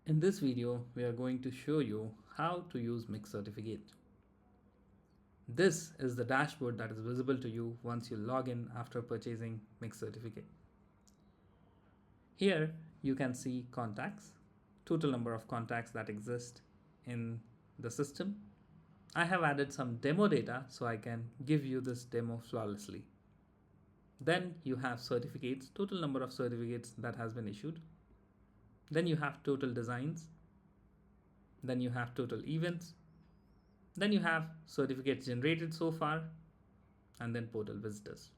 In this video, we are going to show you how to use MixCertificate. This is the dashboard that is visible to you once you log in after purchasing MixCertificate. Here, you can see contacts, total number of contacts that exist in the system. I have added some demo data so I can give you this demo flawlessly. Then you have certificates, total number of certificates that has been issued. Then you have total designs. Then you have total events. Then you have certificates generated so far, and then portal visitors.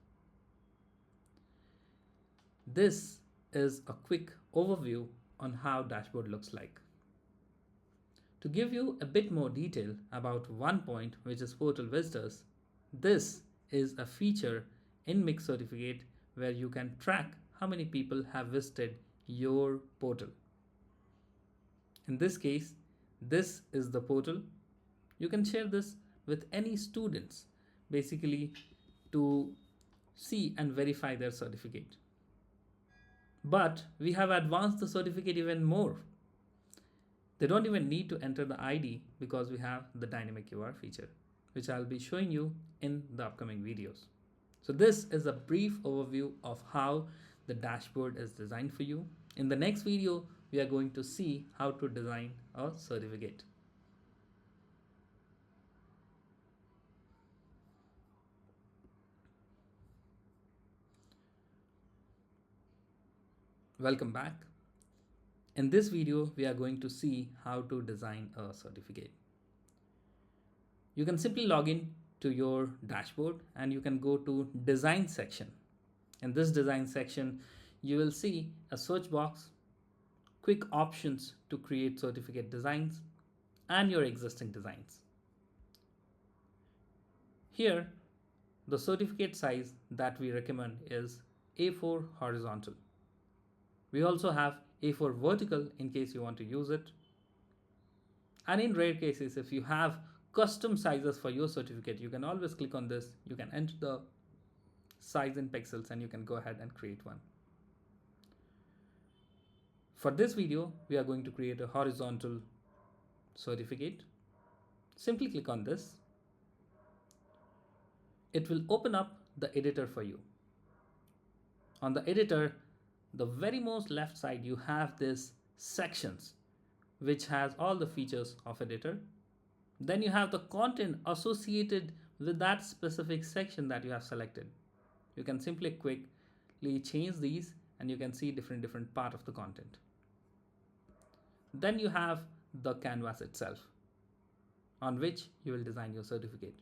This is a quick overview on how dashboard looks like. To give you a bit more detail about one point, which is portal visitors, this is a feature in MixCertificate where you can track how many people have visited your portal. In this case, this is the portal. You can share this with any students, basically to see and verify their certificate. But we have advanced the certificate even more. They don't even need to enter the ID because we have the dynamic QR feature, which I'll be showing you in the upcoming videos. So this is a brief overview of how the dashboard is designed for you. In the next video, we are going to see how to design a certificate. Welcome back. In this video, we are going to see how to design a certificate. You can simply log in to your dashboard and you can go to design section. In this design section, you will see a search box, quick options to create certificate designs, and your existing designs. Here, the certificate size that we recommend is A4 horizontal. We also have A4 vertical in case you want to use it. And in rare cases, if you have custom sizes for your certificate, you can always click on this. You can enter the size in pixels and you can go ahead and create one. For this video, we are going to create a horizontal certificate. Simply click on this. It will open up the editor for you. On the editor, the very most left side, you have this sections, which has all the features of editor. Then you have the content associated with that specific section that you have selected. You can simply quickly change these and you can see different part of the content. Then you have the canvas itself on which you will design your certificate.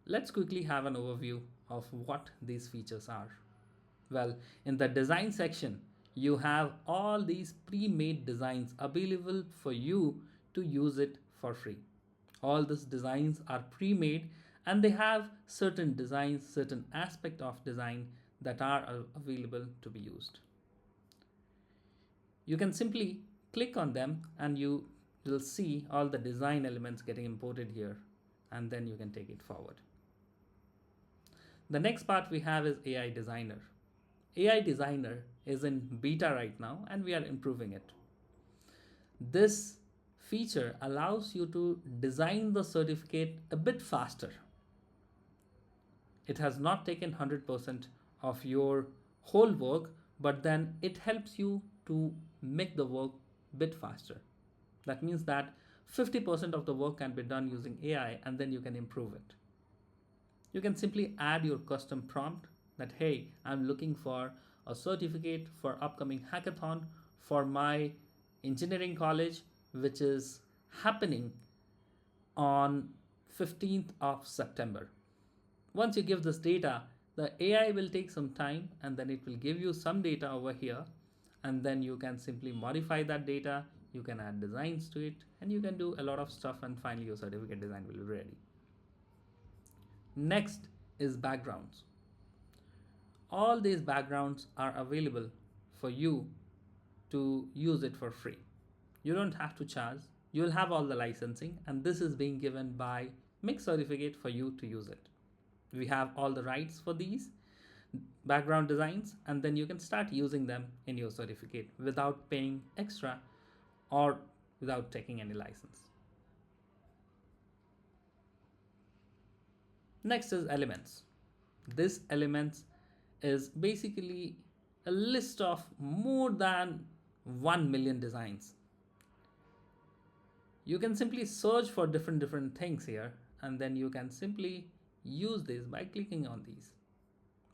Let's quickly have an overview of what these features are. Well, in the design section, you have all these pre-made designs available for you to use it for free. All these designs are pre-made and they have certain designs, certain aspect of design that are available to be used. You can simply click on them and you will see all the design elements getting imported here, and then you can take it forward. The next part we have is AI Designer. AI Designer is in beta right now and we are improving it. This feature allows you to design the certificate a bit faster. It has not taken 100% of your whole work, but then it helps you to make the work a bit faster. That means that 50% of the work can be done using AI and then you can improve it. You can simply add your custom prompt that, hey, I'm looking for a certificate for upcoming hackathon for my engineering college, which is happening on 15th of September. Once you give this data, the AI will take some time and then it will give you some data over here, and then you can simply modify that data, you can add designs to it, and you can do a lot of stuff, and finally your certificate design will be ready. Next is backgrounds. All these backgrounds are available for you to use it for free. You don't have to charge. You will have all the licensing, and this is being given by MixCertificate for you to use it. We have all the rights for these. background designs, and then you can start using them in your certificate without paying extra or without taking any license. Next is elements. This elements is basically a list of more than 1 million designs. You can simply search for different things here, and then you can simply use this by clicking on these.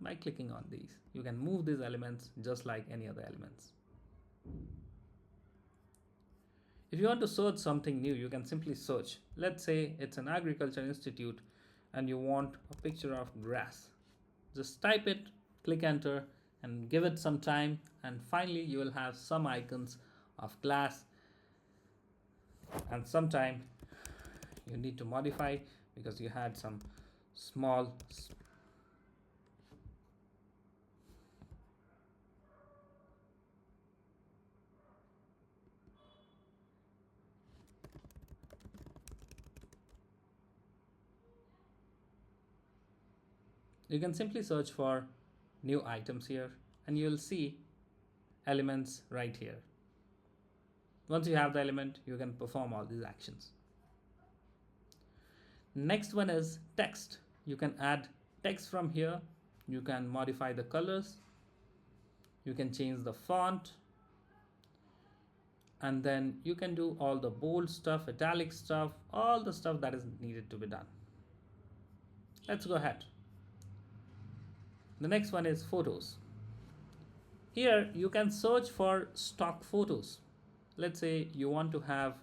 By clicking on these, you can move these elements just like any other elements. If you want to search something new, you can simply search. Let's say it's an agriculture institute and you want a picture of grass. Just type it, click enter, and give it some time, and finally you will have some icons of glass. And sometime you need to modify because you had some small you can simply search for new items here, and you will see elements right here. Once you have the element, you can perform all these actions. Next one is text. You can add text from here. You can modify the colors. You can change the font. And then you can do all the bold stuff, italic stuff, all the stuff that is needed to be done. Let's go ahead. The next one is photos. Here you can search for stock photos. Let's say you want to have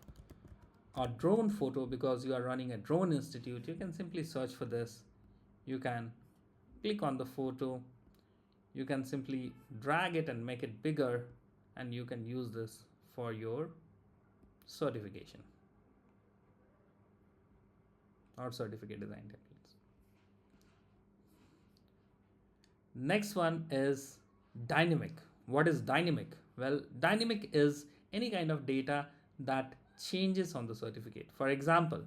a drone photo because you are running a drone institute. You can simply search for this. You can click on the photo. You can simply drag it and make it bigger, and you can use this for your certification or certificate design templates. Next one is dynamic. What is dynamic? Well, dynamic is any kind of data that changes on the certificate. For example,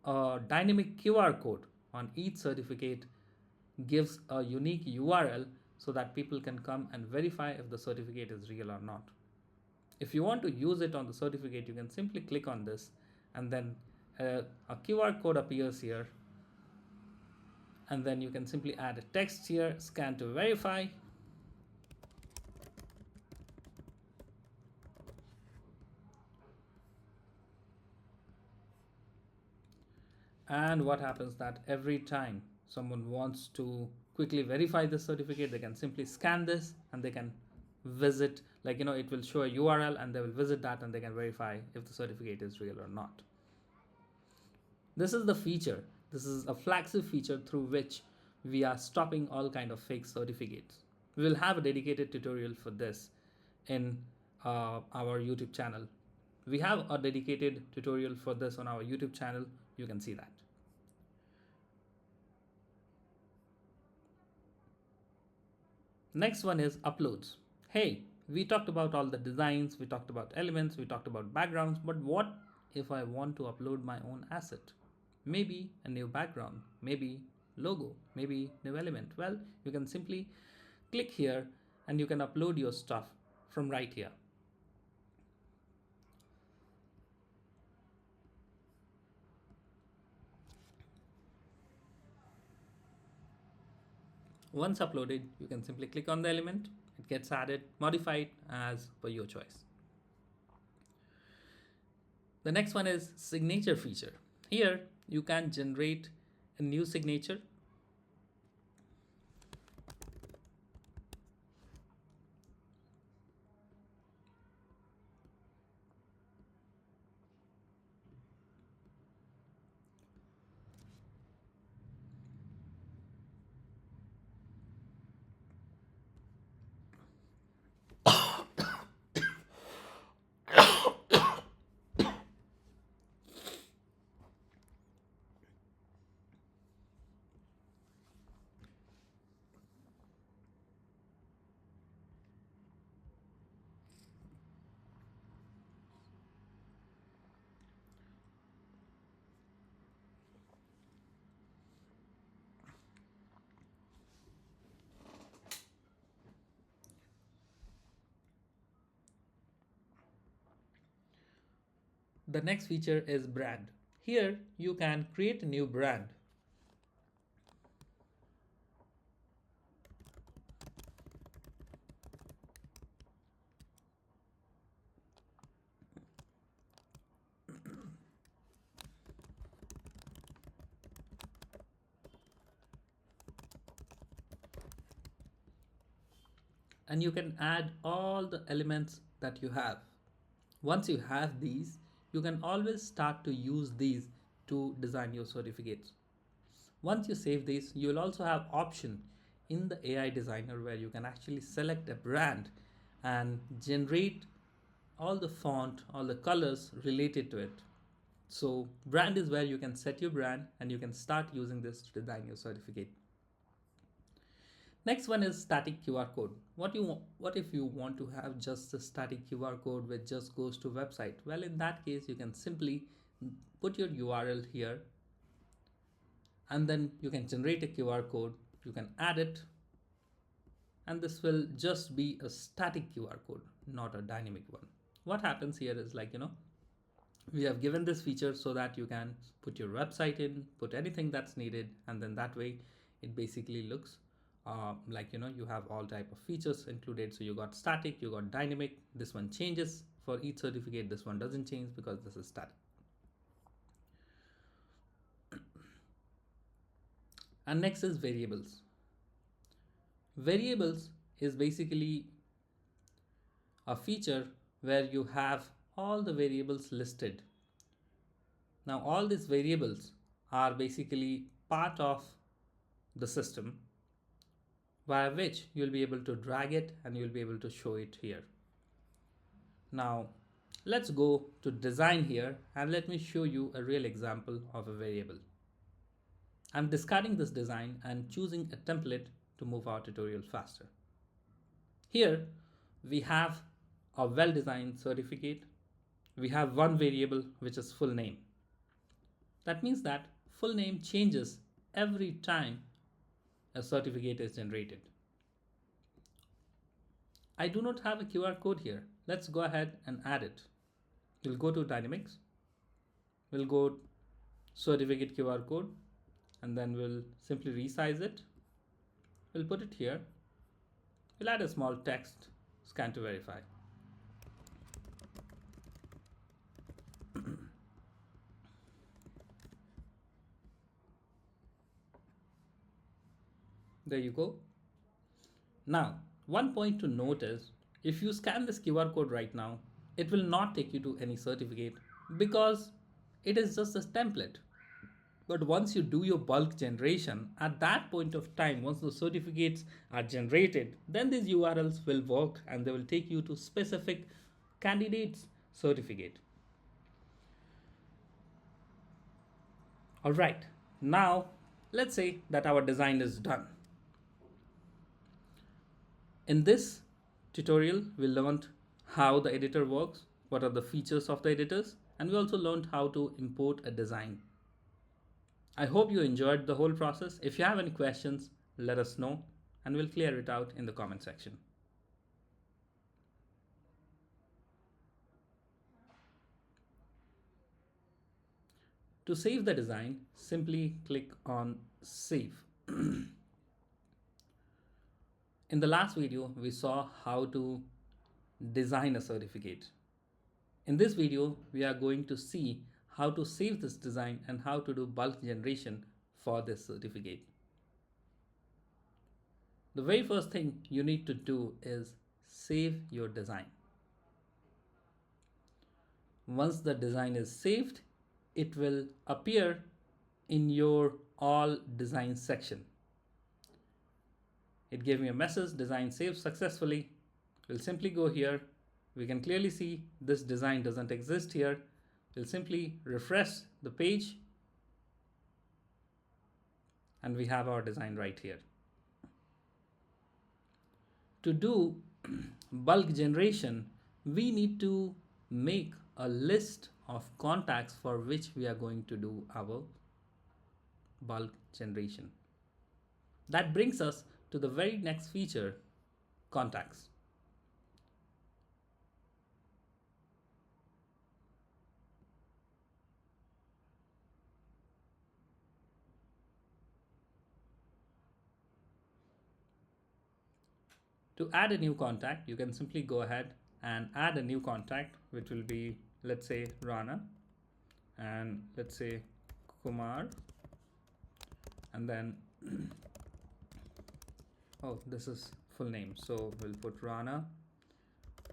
a dynamic QR code on each certificate gives a unique URL so that people can come and verify if the certificate is real or not. If you want to use it on the certificate, you can simply click on this, and then a QR code appears here, and then you can simply add a text here, scan to verify. And what happens that every time someone wants to quickly verify the certificate, they can simply scan this and they can visit, like, it will show a URL and they will visit that and they can verify if the certificate is real or not. This is the feature. This is a flagship feature through which we are stopping all kind of fake certificates. We will have a dedicated tutorial for this in our YouTube channel. We have a dedicated tutorial for this on our YouTube channel. You can see that. Next one is uploads. Hey, we talked about all the designs, we talked about elements, we talked about backgrounds, but what if I want to upload my own asset? Maybe a new background, maybe logo, maybe new element. Well, you can simply click here and you can upload your stuff from right here. Once uploaded, you can simply click on the element, it gets added, modified as per your choice. The next one is signature feature. Here you can generate a new signature. The next feature is brand. Here you can create a new brand. And you can add all the elements that you have. Once you have these, you can always start to use these to design your certificates. Once you save these, you will also have option in the AI designer where you can actually select a brand and generate all the font, all the colors related to it. So brand is where you can set your brand and you can start using this to design your certificate. Next one is static QR code. What if you want to have just a static QR code which just goes to website? Well, in that case, you can simply put your URL here and then you can generate a QR code. You can add it and this will just be a static QR code, not a dynamic one. What happens here is we have given this feature so that you can put your website in, put anything that's needed, and then that way it basically looks you have all type of features included. So you got static, you got dynamic. This one changes for each certificate. This one doesn't change because this is static. And next is variables. Variables is basically a feature where you have all the variables listed. Now all these variables are basically part of the system via which you'll be able to drag it and you'll be able to show it here. Now let's go to design here and let me show you a real example of a variable. I'm discarding this design and choosing a template to move our tutorial faster. Here we have a well-designed certificate. We have one variable which is full name. That means that full name changes every time a certificate is generated. I do not have a QR code here. Let's go ahead and add it. We'll go to Dynamics. We'll go certificate QR code and then we'll simply resize it. We'll put it here. We'll add a small text, scan to verify. There you go. Now, one point to note is if you scan this QR code right now, it will not take you to any certificate because it is just a template. But once you do your bulk generation, at that point of time, once the certificates are generated, then these URLs will work and they will take you to specific candidate's certificate. All right, now let's say that our design is done. In this tutorial, we learned how the editor works, what are the features of the editors, and we also learned how to import a design. I hope you enjoyed the whole process. If you have any questions, let us know and we'll clear it out in the comment section. To save the design, simply click on Save. In the last video, we saw how to design a certificate. In this video, we are going to see how to save this design and how to do bulk generation for this certificate. The very first thing you need to do is save your design. Once the design is saved, it will appear in your all design section. It gave me a message, design saved successfully. We'll simply go here. We can clearly see this design doesn't exist here. We'll simply refresh the page and we have our design right here. To do bulk generation, we need to make a list of contacts for which we are going to do our bulk generation. That brings us to the very next feature, contacts. To add a new contact, you can simply go ahead and add a new contact, which will be, let's say, Rana, and let's say Kumar, and then oh, this is full name, so we'll put Rana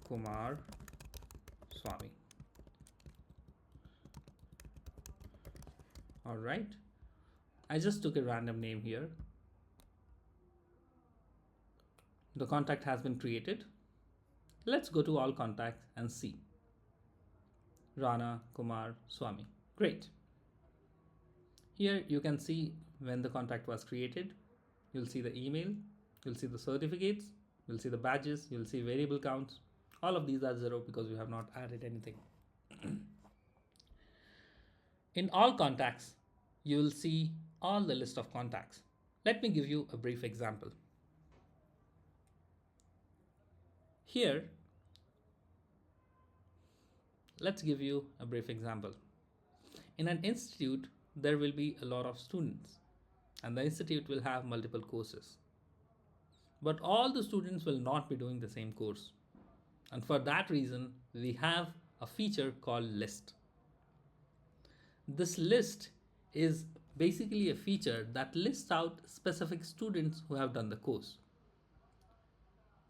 Kumar Swami. All right, I just took a random name here. The contact has been created. Let's go to all contacts and see. Rana Kumar Swami. Great. Here you can see when the contact was created. You'll see the email, you'll see the certificates, you'll see the badges, you'll see variable counts. All of these are 0 because we have not added anything. In all contacts, you'll see all the list of contacts. Let me give you a brief example. Here, let's give you a brief example. In an institute, there will be a lot of students, and the institute will have multiple courses. But all the students will not be doing the same course. And for that reason, we have a feature called list. This list is basically a feature that lists out specific students who have done the course.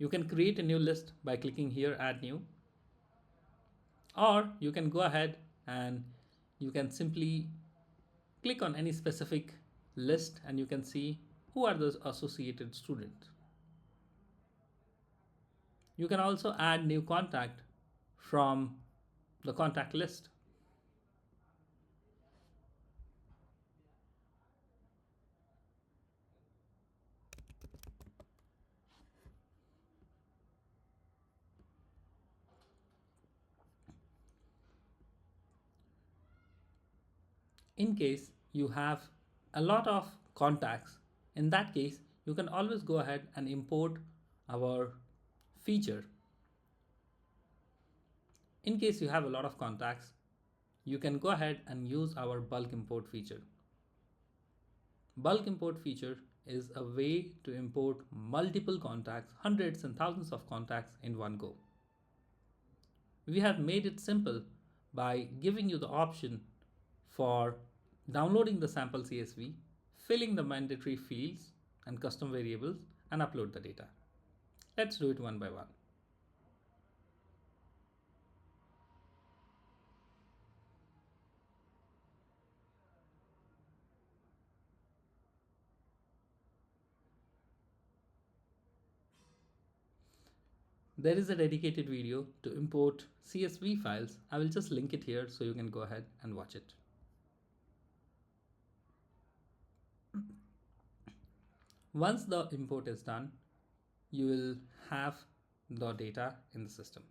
You can create a new list by clicking here, add new, or you can go ahead and you can simply click on any specific list and you can see who are those associated students. You can also add new contact from the contact list. In case you have a lot of contacts, in that case, you can always go ahead and import our feature. In case you have a lot of contacts, you can go ahead and use our bulk import feature. Bulk import feature is a way to import multiple contacts, hundreds and thousands of contacts in one go. We have made it simple by giving you the option for downloading the sample CSV, filling the mandatory fields and custom variables, and upload the data. Let's do it one by one. There is a dedicated video to import CSV files. I will just link it here so you can go ahead and watch it. Once the import is done, you will have the data in the system.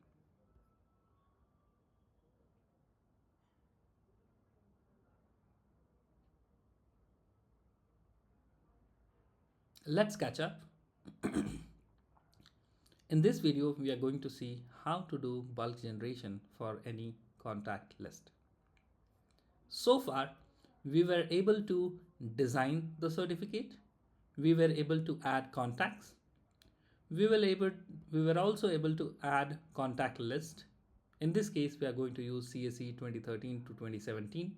Let's catch up. In this video, we are going to see how to do bulk generation for any contact list. So far, we were able to design the certificate. We were able to add contacts. We were also able to add contact list. In this case, we are going to use CSE 2013 to 2017.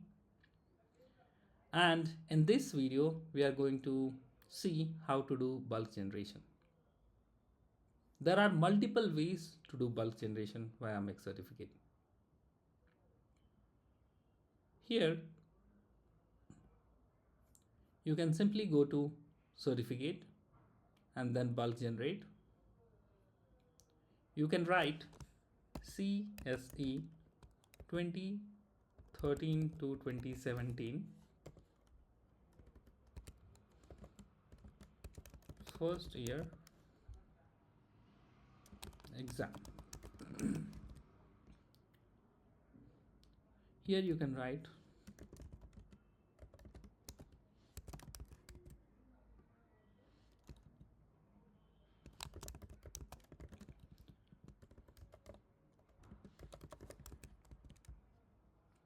And in this video, we are going to see how to do bulk generation. There are multiple ways to do bulk generation via MixCertificate. Here, you can simply go to certificate and then bulk generate. You can write CSE 2013 to 2017 first year exam. Here you can write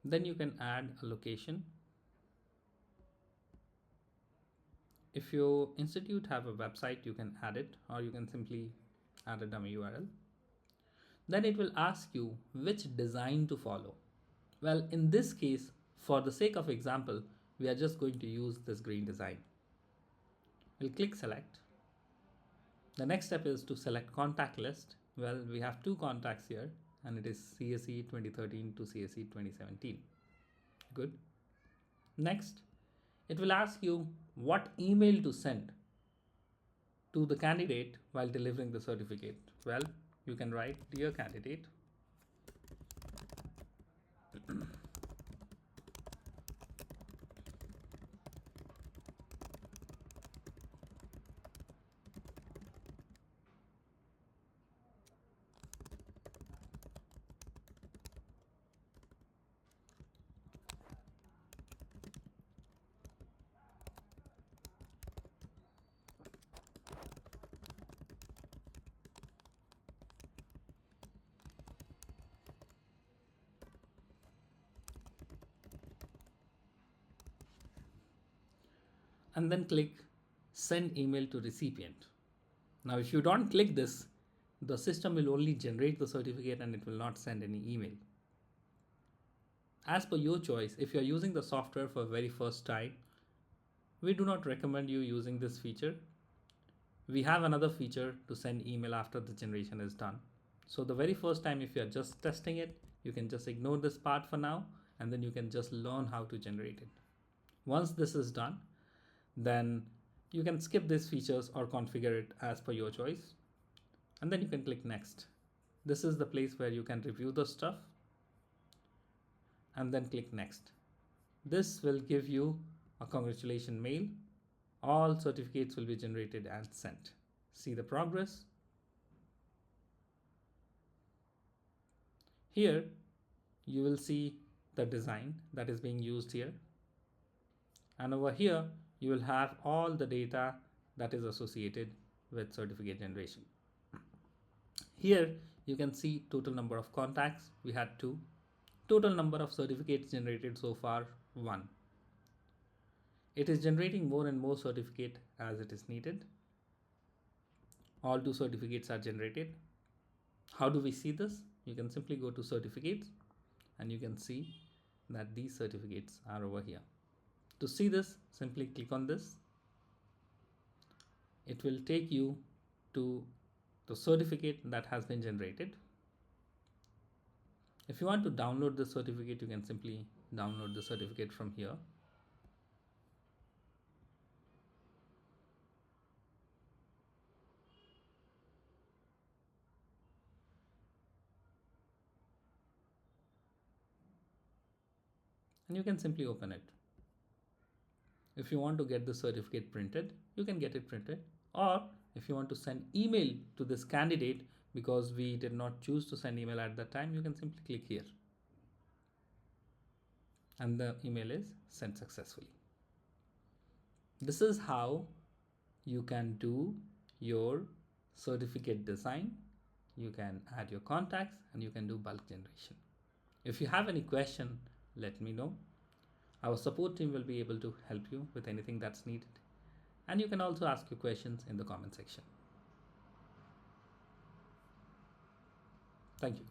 then you can add a location. If your institute have a website, you can add it, or you can simply add a dummy URL. Then it will ask you which design to follow. Well, in this case, for the sake of example, we are just going to use this green design. We'll click select. The next step is to select contact list. Well, we have two contacts here, and it is CSE 2013 to CSE 2017. Good. Next, it will ask you what email to send to the candidate while delivering the certificate. Well, you can write dear candidate. And then click send email to recipient. Now, if you don't click this, the system will only generate the certificate and it will not send any email. As per your choice, if you are using the software for the very first time, we do not recommend you using this feature. We have another feature to send email after the generation is done. So the very first time, if you are just testing it, you can just ignore this part for now, and then you can just learn how to generate it. Once this is done, then you can skip these features or configure it as per your choice. And then you can click next. This is the place where you can review the stuff. And then click next. This will give you a congratulation mail. All certificates will be generated and sent. See the progress. Here you will see the design that is being used here. And over here you will have all the data that is associated with certificate generation. Here you can see total number of contacts. We had 2. Total number of certificates generated so far, 1. It is generating more and more certificate as it is needed. All 2 certificates are generated. How do we see this? You can simply go to certificates and you can see that these certificates are over here. To see this, simply click on this. It will take you to the certificate that has been generated. If you want to download the certificate, you can simply download the certificate from here. And you can simply open it. If you want to get the certificate printed, you can get it printed. Or if you want to send email to this candidate because we did not choose to send email at that time, you can simply click here. And the email is sent successfully. This is how you can do your certificate design. You can add your contacts and you can do bulk generation. If you have any question, let me know. Our support team will be able to help you with anything that's needed. And you can also ask your questions in the comment section. Thank you.